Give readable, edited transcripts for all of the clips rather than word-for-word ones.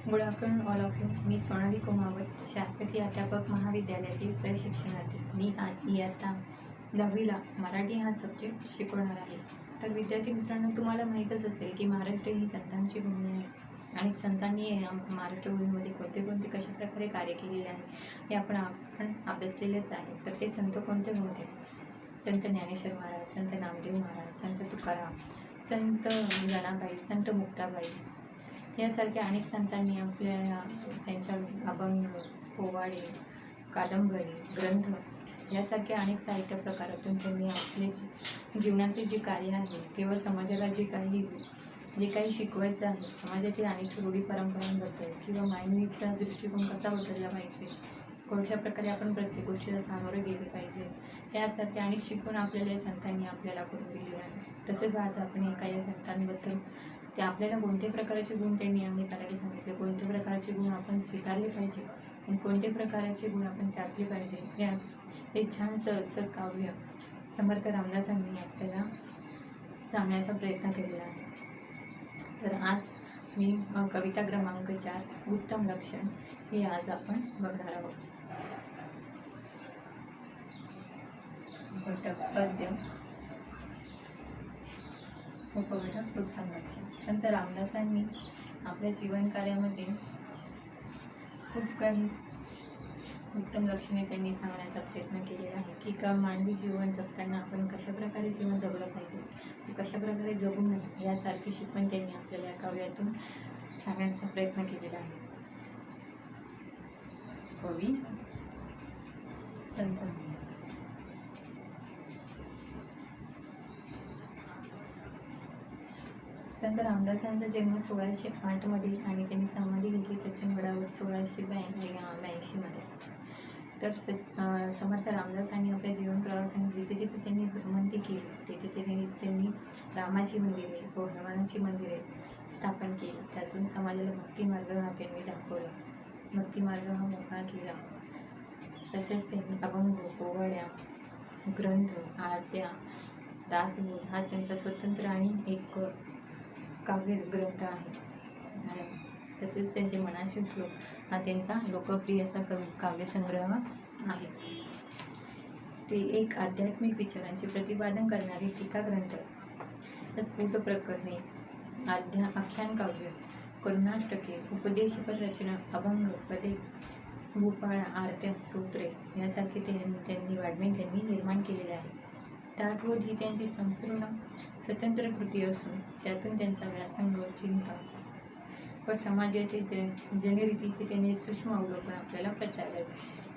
Good afternoon all of you. मी सोनाली कुमावत, शासकीय अध्यापक महाविद्यालयातील प्रशिक्षणार्थी. मी आज इयत्ता 10वीला मराठी हा सब्जेक्ट शिकवणार आहे. तर विद्यार्थी मित्रांनो, तुम्हाला माहीतच असेल की महाराष्ट्र ही संतांची भूमी आहे आणि संतांनी महाराष्ट्र भूमीमध्ये कोणते कोणते कशाप्रकारे कार्य केलेले आहे हे आपण अभ्यासलेलेच आहे. तर ते संत कोणते होते? संत ज्ञानेश्वर महाराज, संत नामदेव महाराज, संत तुकाराम, संत जनाबाई, संत मुक्ताबाई यासारख्या अनेक संतांनी आपल्याला त्यांच्या अभंग, पोवाडे, कादंबरी, ग्रंथ यासारख्या अनेक साहित्य प्रकारातून त्यांनी आपले जीवनाचे जे कार्य आहे किंवा समाजाला जे काही शिकवायचं आहे, समाजातील अनेक रूढी परंपरांबद्दल किंवा मानवीचा दृष्टिकोन कसा बदलला पाहिजे, कोणत्या प्रकारे आपण प्रत्येक गोष्टीला सामोरे गेले पाहिजे, यासारखे अनेक शिकवण आपल्याला या संतांनी आपल्याला करून दिली आहे. तसेच आज आपण एका या संतांबद्दल ते आपल्याला कोणत्या प्रकारचे गुण त्यांनी अंगीकारायला सांगितले, कोणत्या प्रकारचे गुण आपण स्वीकारले पाहिजे आणि कोणत्या प्रकारचे गुण आपण त्यागले पाहिजे, या एक छानसं काव्य समर्थ रामदासांनी आपल्याला सांगण्याचा प्रयत्न केलेला आहे. तर आज मी कविता क्रमांक 4 उत्तम लक्षण हे आज आपण बघणार आहोत. पद्य उपघटक उत्तम लक्षण. संत रामदासांनी आपल्या जीवन कार्यामध्ये खूप काही उत्तम लक्षणे त्यांनी सांगण्याचा प्रयत्न केलेला आहे की का मानवी जीवन जगताना आपण कशाप्रकारे जीवन जगलं पाहिजे, कशाप्रकारे जगू नये, यासारखी शिकवण त्यांनी आपल्याला या काव्यातून सांगण्याचा प्रयत्न केलेला आहे. कवी संत संत रामदासांचा जन्म 1608 आणि त्यांनी समाधी घेतली सज्जनगडावर 1682 मध्ये. तर समर्थ रामदासांनी आपल्या जीवन प्रवासाने जिथे जिथे त्यांनी भ्रमंती केली तिथे त्यांनी रामाची मंदिरे व हनुमानाची मंदिरे स्थापन केली. त्यातून समाजाला भक्तिमार्ग हा त्यांनी दाखवला, भक्तिमार्ग हा मोकळा केला. तसेच त्यांनी अभंग, पोवाड्या, ग्रंथ, आरत्या, दासबोध हा त्यांचा स्वतंत्र आणि एक काव्य ग्रंथ आहे. तसेच त्यांचे मनाशी श्लोक हा त्यांचा लोकप्रिय असा काव्यसंग्रह आहे. ते एक आध्यात्मिक विचारांचे प्रतिपादन करणारे टीका ग्रंथ, स्फुट प्रकरणे, आख्यान काव्य, करुणाष्टके, उपदेशपर रचना, अभंग, पदे, भूपाळा, आरत्या, सूत्रे यासारखे त्यांनी निर्माण केलेले आहे. दासबोध ही त्यांची संपूर्ण स्वतंत्र कृती असून त्यातून त्यांचा व्यासंग, चिंता व समाजाचे जनरीतीचे त्यांनी सूक्ष्म अवलोकन आपल्याला प्रत्ययाला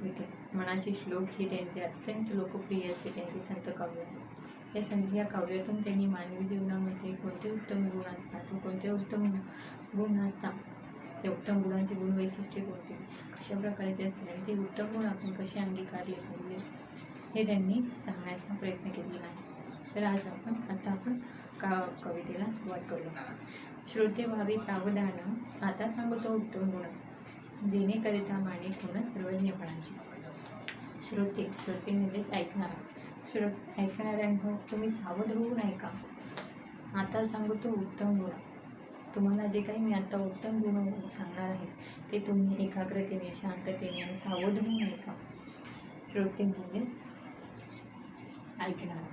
येते. मनाचे श्लोक हे त्यांचे अत्यंत लोकप्रिय असे त्यांचे संत काव्य आहे. या काव्यातून त्यांनी मानवी जीवनामध्ये कोणते उत्तम गुण असतात व कोणते उत्तम गुण नसतात, त्या उत्तम गुणांचे गुण वैशिष्ट्ये कोणते, कशा प्रकारचे असतात, ते उत्तम गुण आपण कसे अंगीकारले पाहिजे हे त्यांनी सांगण्याचा प्रयत्न केलेला आहे. तर आता आपण कवितेला सुरुवात करूया. श्रोते व्हावे सावधान, आता सांगतो उत्तम गुण, जेणे करिता माने गुण सर्वज्ञपणाचे. श्रोते म्हणजेच ऐकणारा. ऐकणाऱ्यांनो तुम्ही सावध होऊन ऐका. आता सांगतो उत्तम गुण. तुम्हाला जे काही मी आता उत्तम गुण सांगणार आहे ते तुम्ही एकाग्रतेने, शांततेने आणि सावध होऊन ऐका. श्रोते म्हणजेच ऐकणारा.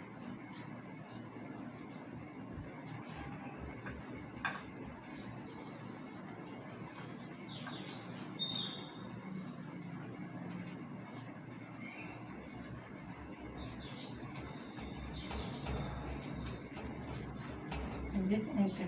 म्हणजेच ऐकणं.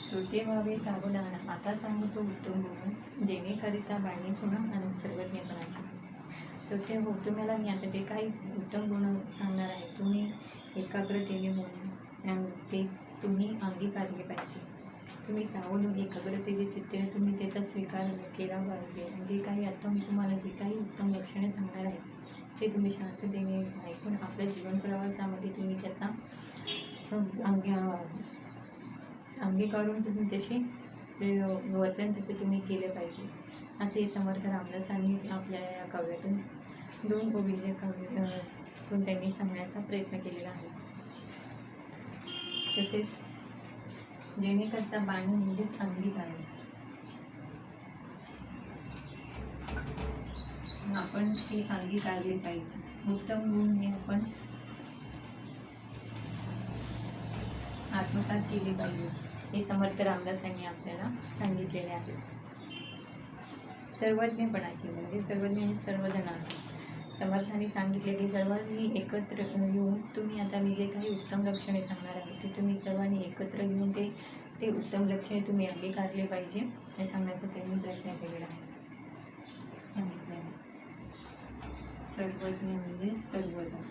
श्रोते व्हावे सावधान, आता सांगतो उत्तम गुण, जेणेकरिता बाणी गुण आणि सर्वज्ञपणाचे. श्रोते हो, तुम्हाला मी आता जे काही उत्तम गुण सांगणार आहे तुम्ही एकाग्रतेने होऊन ते तुम्ही अंगीकारले पाहिजे. तुम्ही सावध होऊन एकाग्रतेचे चित्तेने तुम्ही त्याचा स्वीकार केला पाहिजे. जे काही आता मी तुम्हाला जे काही उत्तम लक्षणे सांगणार आहे ते तुम्ही शांततेने ऐकून आपल्या जीवन प्रवासामध्ये तुम्ही त्याचा अंगीकारून तुम्ही तसे वर्तन तसे तुम्ही केले पाहिजे, असे समर्थ रामदासांनी आपल्या या काव्यातून 2 ओवीचे काव्यातून त्यांनी सांगण्याचा प्रयत्न केलेला आहे. तसेच जेणेकरता बाणी म्हणजेच अंगीकार, आपण ते अंगीकारले पाहिजे. उत्तम गुण हे आपण आत्मसात केले पाहिजे, हे समर्थ रामदासांनी आपल्याला सांगितलेले आहे. सर्वज्ञपणाची म्हणजे सर्वज्ञ आणि सर्वजणांना समर्थांनी सांगितले की सर्वांनी एकत्र येऊन तुम्ही आता मी जे काही उत्तम लक्षणे सांगणार आहे ते तुम्ही सर्वांनी एकत्र येऊन ते उत्तम लक्षणे तुम्ही अंगीकारले पाहिजे हे सांगण्याचा त्यांनी प्रयत्न केलेला आहे. सांगितले आहे सर्वज्ञ म्हणजे सर्वजण.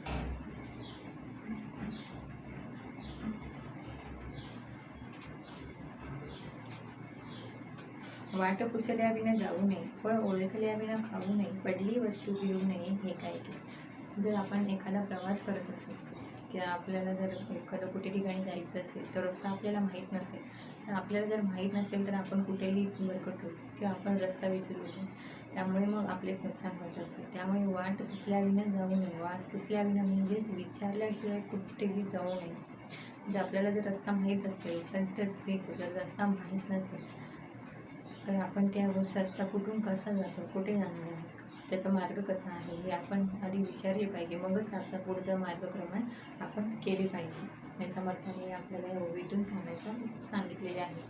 वाट पुसल्याविना जाऊ नये, फळ ओळखल्याविना खाऊ नये, पडली वस्तू घेऊ नये हे काय की. जर आपण एखादा प्रवास करत असू किंवा आपल्याला जर एखादं कुठे ठिकाणी जायचं असेल तर रस्ता आपल्याला माहीत नसेल, तर आपल्याला जर माहीत नसेल तर आपण कुठेही भरकटू किंवा आपण रस्ता विसरू, त्यामुळे मग आपलेच नुकसान होत असते. त्यामुळे वाट पुसल्याविना जाऊ नये. वाट पुसल्याविना म्हणजेच विचारल्याशिवाय कुठेही जाऊ नये. जर आपल्याला जर रस्ता माहीत असेल तर ठीक, जर रस्ता माहीत नसेल तर आपण त्या रस्ता कुठून कसा जातो, कुठे जाणार आहे, त्याचा मार्ग कसा आहे हे आपण आधी विचारले पाहिजे, मगच आपला पुढचा मार्गक्रमण आपण केले पाहिजे. हे समर्थांनी आपल्याला या ओवीतून सांगितलेले आहे.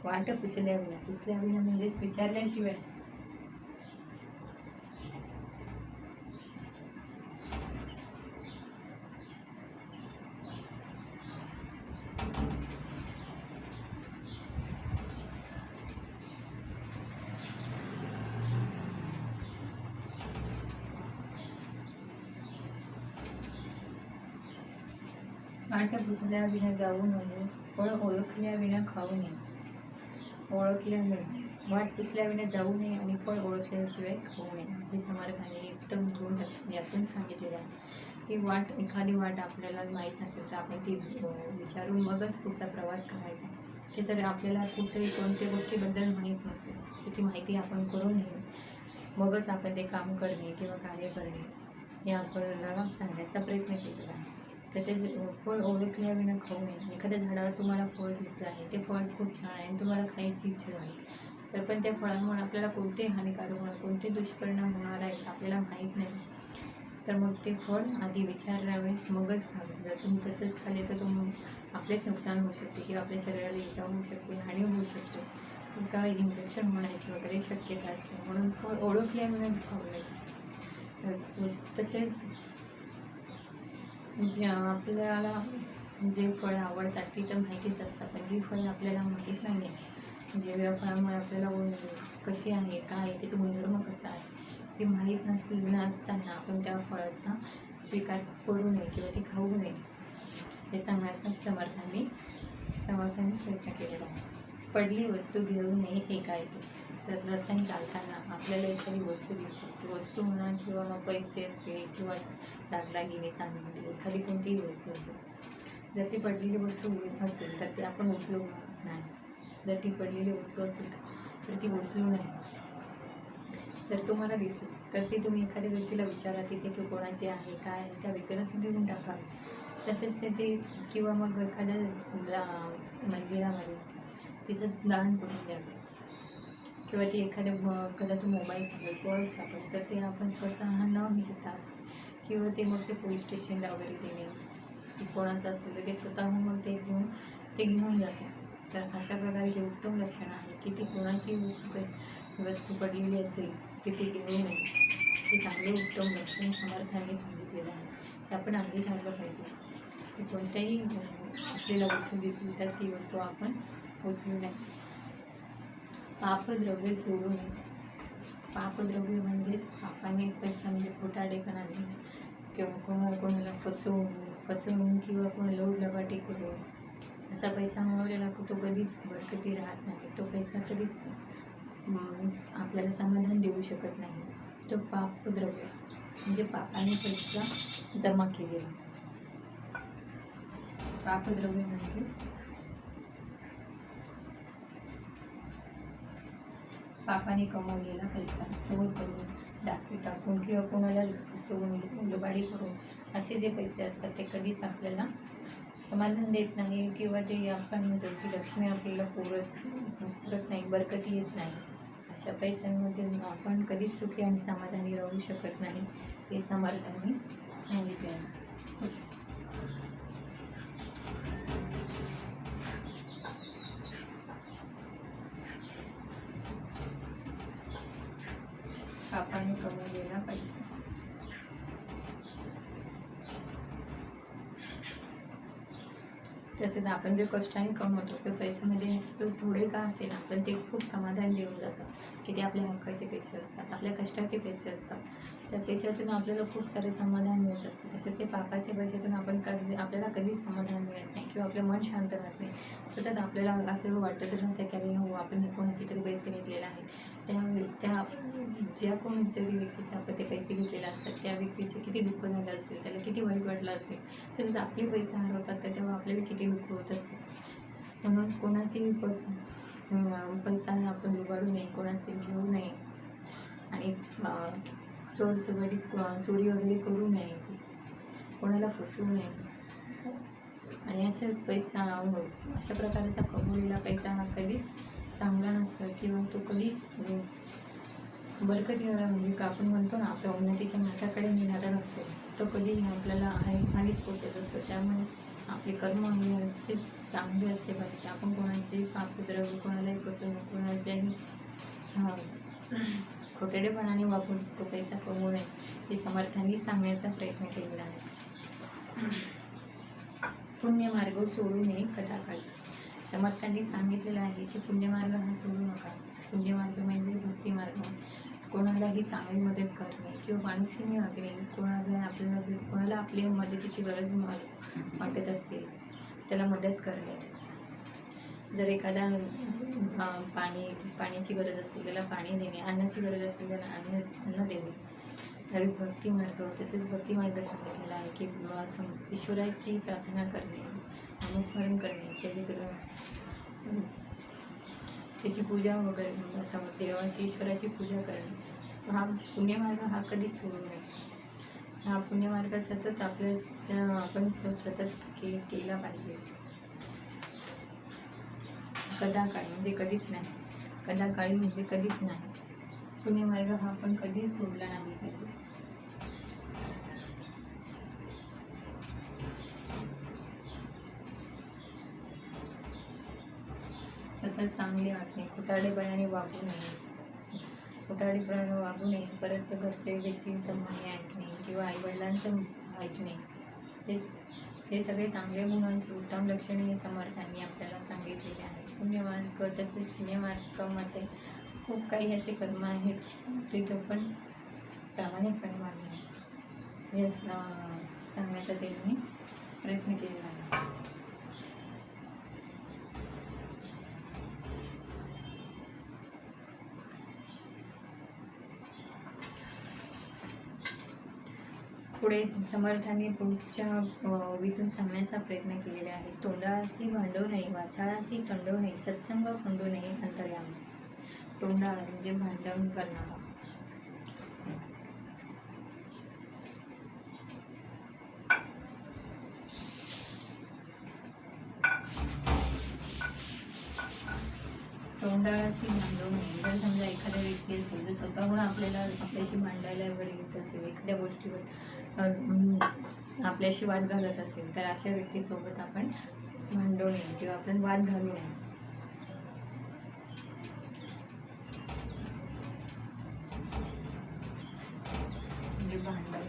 वाट पुसल्याविना म्हणजेच विचारल्याशिवाय. वाट पुसल्याविना जाऊ नये, फळ ओळखल्याविना खाऊ नये. वाट पुसल्याविना जाऊ नये आणि फळ ओळखल्याशिवाय खाऊ नये हे समर्थांनी उत्तम गुण यातून सांगितलेले आहे. ही एखादी वाट आपल्याला माहीत नसेल तर आपण ती विचारून मगच पुढचा प्रवास करायचा. ते जर आपल्याला कुठेही कोणत्या गोष्टीबद्दल माहीत नसेल तर ती माहिती आपण करून घेणे, मगच आपण ते काम करणे किंवा कार्य करणे हे आपल्याला सांगण्याचा प्रयत्न केलेला आहे. तसेच फळ ओळखल्याविना खाऊ नये. एखाद्या झाडावर तुम्हाला फळ दिसलं आहे, ते फळ खूप छान आहे आणि तुम्हाला खायची इच्छा झाली, तर पण त्या फळांमुळे आपल्याला कोणते हानिकारक होणार, कोणते दुष्परिणाम होणार आहेत आपल्याला माहीत नाही, तर मग ते फळ आधी विचारल्यावेळेस मगच खावे. जर तुम्ही तसंच खाल्ले तर आपलेच नुकसान होऊ शकते किंवा आपल्या शरीराला इजा होऊ शकते, हानी होऊ शकते, काय इन्फेक्शन होण्याची वगैरे शक्यता असते. म्हणून फळ ओळखल्याविना खाऊ नये. तसेच जे आपल्याला जे फळं आवडतात ती तर माहितीच असतात, पण जी फळं आपल्याला माहीत नाही आहे, जे फळामुळे आपल्याला कशी आहे, काय आहे, त्याचं गुणधर्म कसा आहे हे माहीत नसताना आपण त्या फळाचा स्वीकार करू नये किंवा ते खाऊ नये हे सांगण्याचा समर्थांनी प्रयत्न केलेला आहे. पडली वस्तू घेऊ नये हे काय की. तर रस्त्याने चालताना आपल्याला एखादी वस्तू दिसते, ती वस्तू म्हणा किंवा पैसे असतील किंवा दागदागिने चांदी एखादी कोणतीही वस्तू असेल, जर ती पडलेली वस्तू असेल तर ती आपण उचलू नाही. जर ती पडलेली वस्तू असेल तर ती उचलू नाही. जर तुम्हाला दिसलीच तर ती तुम्ही एखाद्या व्यक्तीला विचारा तिथे की कोणाची आहे, काय आहे, त्या व्यक्तीला ती देऊन टाकावी. तसेच ते किंवा मग एखाद्या मंदिरामध्ये तिथं दान करून द्यावे किंवा ती एखादा तो मोबाईल असेल, पर्स असेल तर ते आपण स्वतः न घेता किंवा ते मग ते पोलीस स्टेशनला वगैरे देणे, की कोणाचं असेल तर ते स्वतःहून मग ते घेऊन जाते. तर अशा प्रकारे हे उत्तम लक्षण आहे की ती कोणाची वस्तू पडलेली असेल ती घेऊ नये. हे चांगले उत्तम लक्षण समर्थांनी सांगितलेलं आहे. ते आपण अंगीकारलं पाहिजे की कोणत्याही आपल्याला वस्तू दिसली तर ती वस्तू आपण उचलू नये. पापद्रव्य सोडू नये. पापद्रव्य म्हणजेच पापाने पैसा म्हणजे खोटारडेपणा किंवा कोणाला फसवून किंवा कोणाला लोटलपाटी करून असा पैसा मिळवलेला तो कधीच बरकती राहत नाही. तो पैसा कधीच आपल्याला समाधान देऊ शकत नाही. तो पापद्रव्य म्हणजे पापाने पैसा जमा केलेला. पापद्रव्य म्हणजे पापाने कमवलेला पैसा चोर करून, डाकू टाकून किंवा कोणाला फसवून लबाडी करून असे जे पैसे असतात ते कधीच आपल्याला समाधान देत नाही किंवा ते आपण म्हणतो की लक्ष्मी आपल्याला पुरत नाही, बरकती येत नाही, अशा पैशांमध्ये आपण कधीच सुखी आणि समाधानी राहू शकत नाही, हे समर्थांनी सांगितले आहे. आपण कमवलेला पैसा तसेच आपण जे कष्टाने कमवतो ते पैशामध्ये तो थोडे का असेल पण ते खूप समाधान देऊन जातं, की ते आपल्या हक्काचे पैसे असतात, आपल्या कष्टाचे पैसे असतात. त्या पैशातून आपल्याला खूप सारे समाधान मिळत असते. तसेच ते पापाच्या पैशातून आपल्याला कधीच समाधान मिळत नाही किंवा आपलं मन शांत राहत नाही. सतत आपल्याला असं वाटत राहतं की अरे हो, आपण हे कोणाचे तरी पैसे घेतलेले आहेत, त्या ज्या कोणत्याही व्यक्तीचे आपण ते पैसे घेतलेले असतात त्या व्यक्तीचे किती दुःख झालं असेल, त्याला किती वाईट वाटलं असेल. तसेच आपले पैसे हरवतात तर तेव्हा आपल्याला किती दुःख होत असेल. म्हणून कोणाची पैसा आपण लुबाडू नये, कोणाचे घेऊ नये आणि चोरी वगैरे करू नये, कोणाला फसवू नये. आणि अशा प्रकारचा कमवलेला पैसा हा कधी चांगला नसतो किंवा तो कधी बरकतीवाला म्हणजे आपण म्हणतो ना आपल्या उन्नतीच्या मार्गाकडे नेणारा नसतो, तो कधी आपल्याला हानीच पोचत असतो. त्यामुळे आपले कर्म हे चांगले असले पाहिजे. आपण कोणाचे पापद्रव्य, कोणालाही फसवणूक, कोणाच्याही खोटेडेपणाने वापरून तो पैसा कमवू नये, हे समर्थांनी सांगण्याचा प्रयत्न केलेला आहे. पुण्यमार्ग सोडू नये कदाकाळी. समर्थांनी सांगितलेलं आहे की पुण्यमार्ग हा सोडू नका. पुण्यमार्ग म्हणजे भक्तिमार्ग. कोणालाही चांगली मदत करणे किंवा माणुसकीने वागणे, कोणाला आपल्या मदतीची गरज वाटत असेल त्याला मदत करणे. जर एखादा पाण्याची गरज असेल त्याला पाणी देणे, अन्नाची गरज असेल त्याला अन्न देणे. तरी भक्तिमार्ग, तसेच भक्तिमार्ग सांगितलेला आहे की ईश्वराची प्रार्थना करणे, नामस्मरण करणे, त्याची पूजा वगैरे, देवाची ईश्वराची पूजा करणे. हा पुण्यमार्ग हा कधीच सोडू नये. हा पुण्यमार्ग सतत आपण सतत केला पाहिजे. कदाकाळी म्हणजे कधीच नाही, कदाकाळी म्हणजे कधीच नाही. पुण्यमार्ग हा आपण कधीच सोडला नाही पाहिजे. सतत चांगले वाटणे, खोटारडेपणाने वागू नये, खोटारडेपणाने वागू नये. परत घरचे व्यक्तींचं म्हणणे ऐकणे किंवा आईवडिलांचं ऐकणे, हे सगळे चांगले गुणांची उत्तम लक्षणे हे समर्थांनी आपल्याला सांगितलेले आहेत. पुण्यमार्ग तसेच पुण्यमार्गामध्ये खूप काही असे कर्म आहेत तिथं पण प्रामाणिकपणे वागणे हे सांगण्याचा त्यांनी प्रयत्न केलेला आहे. पुढे समर्थांनी पुढच्या ओवीतून सांगण्याचा प्रयत्न केलेला आहे. तोंडाळासी भांडू नये, वाचाळासी तंडू नये, सत्संग खंडू नये अंतर्यामी. तोंडाळ म्हणजे भांडण करणारा. तोंडाळाशी भांडू नये. जर समजा एखाद्या व्यक्ती असेल जो स्वतःहून आपल्याशी भांडायला वगैरे येत असेल, एखाद्या गोष्टीवर आपल्याशी वाद घालत असेल तर अशा व्यक्तीसोबत आपण भांडू नये किंवा आपण वाद घालू नये. म्हणजे भांडण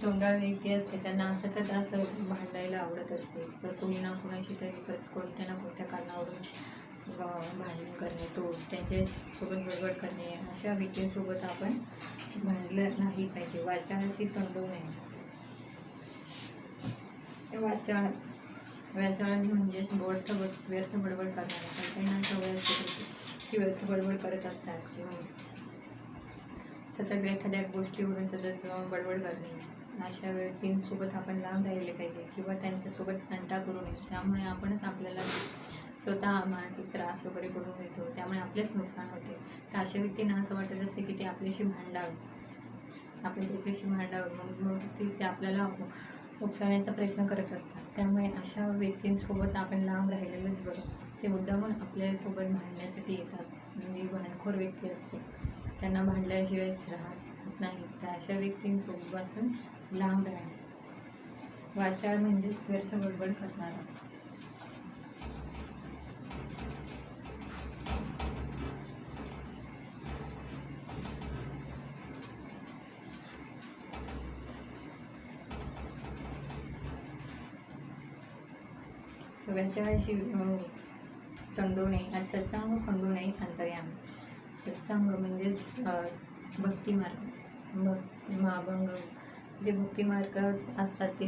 तोंडाळ व्यक्ती असते त्यांना सतत असं भांडायला आवडत असते. तर कोणी ना कोणाशी तरी कोणत्या ना कोणत्या कारणावरून भांडण करणे, त्यांच्यासोबत बडबड करणे, अशा व्यक्तींसोबत आपण भांडलं नाही पाहिजे. वाचाळाशी तंडू नये. वाचाळ म्हणजे व्यर्थ बडबड करणारे. काही सवय असते की व्यर्थ बडबड करत असतात किंवा सतत एखाद्या गोष्टीवरून सतत बडबड करणे. अशा व्यक्तींसोबत आपण लांब राहिले पाहिजे किंवा त्यांच्यासोबत तंटा करू नये. त्यामुळे आपणच आपल्याला स्वतः मानसिक त्रास वगैरे करून देतो, त्यामुळे आपलेच नुकसान होते. तर अशा व्यक्तींना असं वाटत असते की ते आपल्याशी भांडावं, आपण त्याच्याशी भांडावं, मग ते आपल्याला उकसवण्याचा प्रयत्न करत असतात. त्यामुळे अशा व्यक्तींसोबत आपण लांब राहिलेलंच बरं. ते मुद्दामून आपल्यासोबत भांडण्यासाठी येतात. म्हणजे भांडखोर व्यक्ती असते, त्यांना भांडल्याशिवायच राहत नाही. तर अशा व्यक्तींसोबतपासून लांब राहा. वाचाळ म्हणजेच व्यर्थ बडबड करणारा. वाचाळाशी तंडू नये आणि सत्संग खंडू नये अंतर्यामी. सत्संग म्हणजे भक्तिमार्ग, महाभंग जे भक्तिमार्ग असतात ते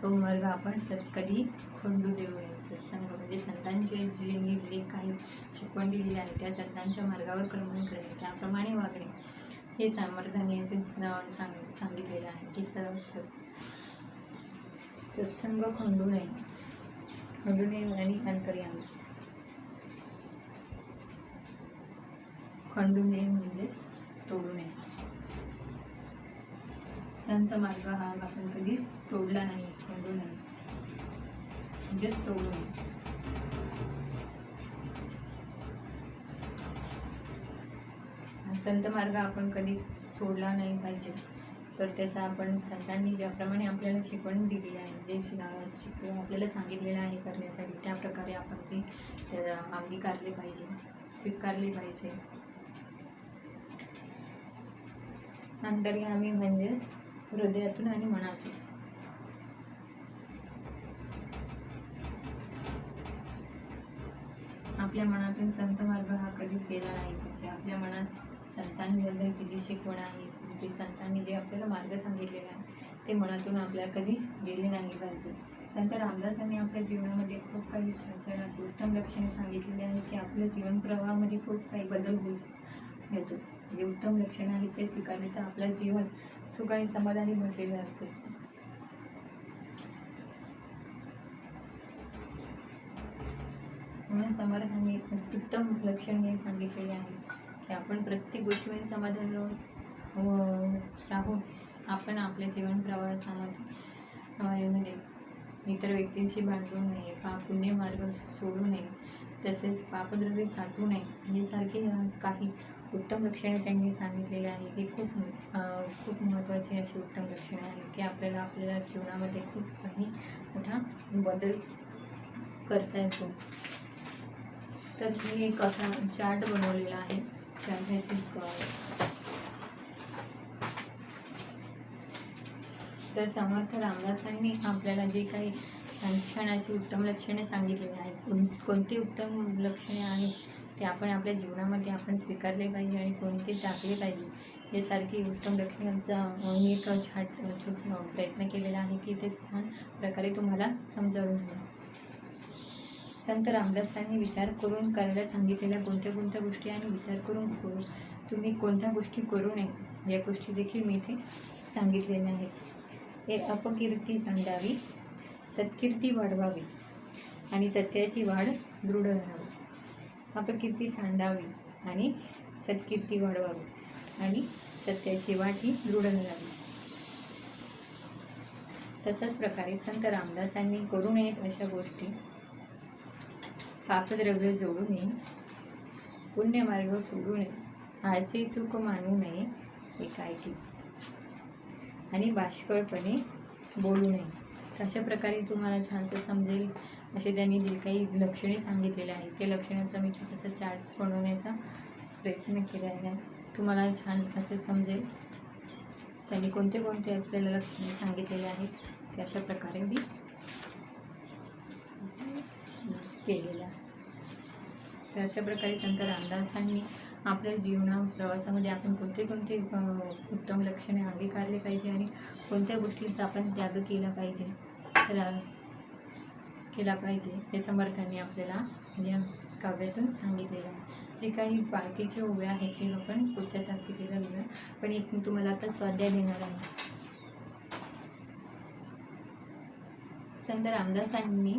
तो मार्ग आपण कधी खंडू देऊ नये. सत्संग म्हणजे संतांचे जे काही शिकवण दिलेली आहे त्या संतांच्या मार्गावर क्रमण करणे, त्याप्रमाणे वागणे, हे समर्थांनी सांगितलेलं आहे की सत्संग खंडू नये आणि अंतर्यामी. खंडू नये म्हणजेच तोडू नये. संत मार्ग हा आपण कधीच तोडला नाही, खंडू नये म्हणजेच तोडू नये. संत मार्ग आपण कधीच सोडला नाही पाहिजे. तर त्याचा आपण संतांनी ज्याप्रमाणे आपल्याला शिकवण दिली आहे, जे आपल्याला सांगितलेलं आहे करण्यासाठी, त्या प्रकारे आपण ते अंगीकारले पाहिजे, स्वीकारले पाहिजे. अंतर्यामी म्हणजे हृदयातून आणि मनातून. आपल्या मनातून संत मार्ग हा कधीच गेला नाही पाहिजे. आपल्या मनात संतांबद्दलची जी शिकवण आहे, जी संतांनी जे आपल्याला मार्ग सांगितलेला आहे, ते मनातून आपल्याला कधी गेले नाही पाहिजे. संत रामदासांनी आपल्या जीवनामध्ये खूप काही छान अशी उत्तम लक्षणे सांगितलेली आहेत की आपल्या जीवन प्रवाहामध्ये खूप काही बदल होऊ येतो. जे उत्तम लक्षणे आहेत ते स्वीकारले तर आपलं जीवन सुख आणि समाधानी भरलेलं असते. म्हणून समर्थांनी उत्तम लक्षण हे सांगितलेले आहे की आपण प्रत्येक गोष्टीमध्ये समाधान राहून आपण आपल्या जीवन प्रवासामध्ये इतर व्यक्तींशी भांडू नये, पुण्य मार्ग सोडू नये, तसेच पापद्रव्ये साठवू नये, हे सारखे काही उत्तम लक्षणे त्यांनी सांगितलेले आहे. हे खूप महत्त्वाची अशी उत्तम लक्षणे आहे की आपल्या जीवनामध्ये खूप काही मोठा बदल करता येतो. तर मी एक असा चार्ट बनवलेला आहे. तर समर्थ रामदासांनी आपल्याला जे काही छान अशी उत्तम लक्षणे सांगितलेली आहेत, कोणती उत्तम लक्षणे आहेत ते आपण आपल्या जीवनामध्ये आपण स्वीकारले पाहिजे आणि कोणते टाकले पाहिजे, हे सारखी उत्तम लक्षणांचा मी एक प्रयत्न केलेला आहे की ते छान प्रकारे तुम्हाला समजावून घेऊ. संत रामदासांनी विचार करून करायला सांगितलेल्या कोणत्या गोष्टी आणि विचार करून तुम्ही कोणत्या गोष्टी करू नये, या गोष्टी देखील मी इथे सांगितलेल्या आहेत. हे अपकीर्ती सांडावी, सत्कीर्ती वाढवावी आणि सत्याची वाढ दृढ राहावी. अपकीर्ती सांडावी आणि सत्कीर्ती वाढवावी आणि सत्याची वाढ ही दृढ राहावी. तशाच प्रकारे संत रामदासांनी करू नयेत अशा गोष्टी: पापद्रव्य जोडू नये, पुण्यमार्ग सोडू नये, आळसे सुख मानू नये एकाएकी, आणि बाष्कळपणे बोलू नये. अशा प्रकारे तुम्हाला छानसं समजेल असे त्यांनी जे काही लक्षणे सांगितलेले आहेत, ते लक्षणांचा मी छोटासा चार्ट बनवण्याचा प्रयत्न केला आहे. तुम्हाला छान असे समजेल त्यांनी कोणते आपल्याला लक्षणे सांगितलेले आहेत, ते अशा प्रकारे मी केलेलं आहे. तर अशा प्रकारे संत रामदासांनी आपल्या प्रवासामध्ये आपण कोणते उत्तम लक्षणे अंगीकारले पाहिजे आणि कोणत्या गोष्टींचा आपण त्याग केला पाहिजे हे समर्थांनी आपल्याला या काव्यातून सांगितलेलं आहे. जे काही बाकीचे ओव्या आहेत ते आपण पुढच्या तासिकेला घेऊया, पण एक मी तुम्हाला आता स्वाध्याय देणार आहे. संत रामदासांनी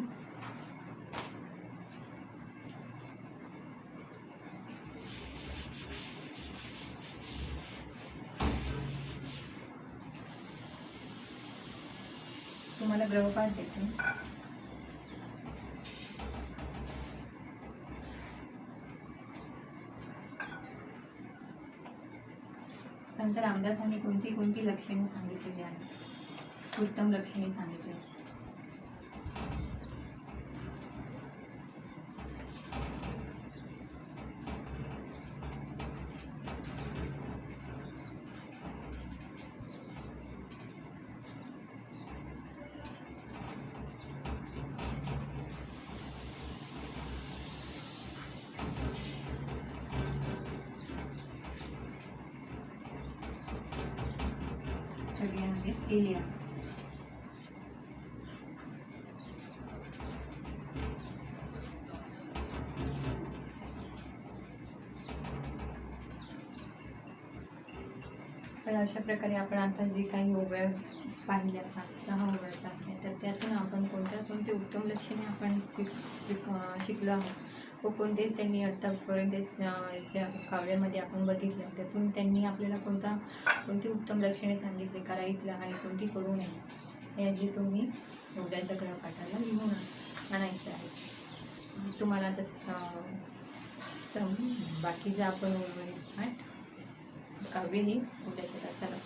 तुम्हाला ग्रहपाठ देते. संत रामदासांनी कोणती कोणती लक्षणे सांगितलेली आहेत, उत्तम लक्षणे सांगितली. सगळे आहेत एलिया. तर अशा प्रकारे आपण आता जे काही ओव्या पाहिल्या, 5-6 ओव्या पाहिल्या, तर त्यातून आपण कोणते उत्तम लक्षणे आपण शिकलो आहोत व कोणते त्यांनी आत्तापर्यंत ज्या काव्यामध्ये आपण बघितलं त्यातून त्यांनी आपल्याला कोणती उत्तम लक्षणे सांगितली करायला आणि कोणती करू नये, हे जे तुम्ही उद्याच्या ग्रहपाठाला लिहून आणायचं आहे. तुम्हाला बाकीचं आपण काव्य हे उद्याच्या तासाला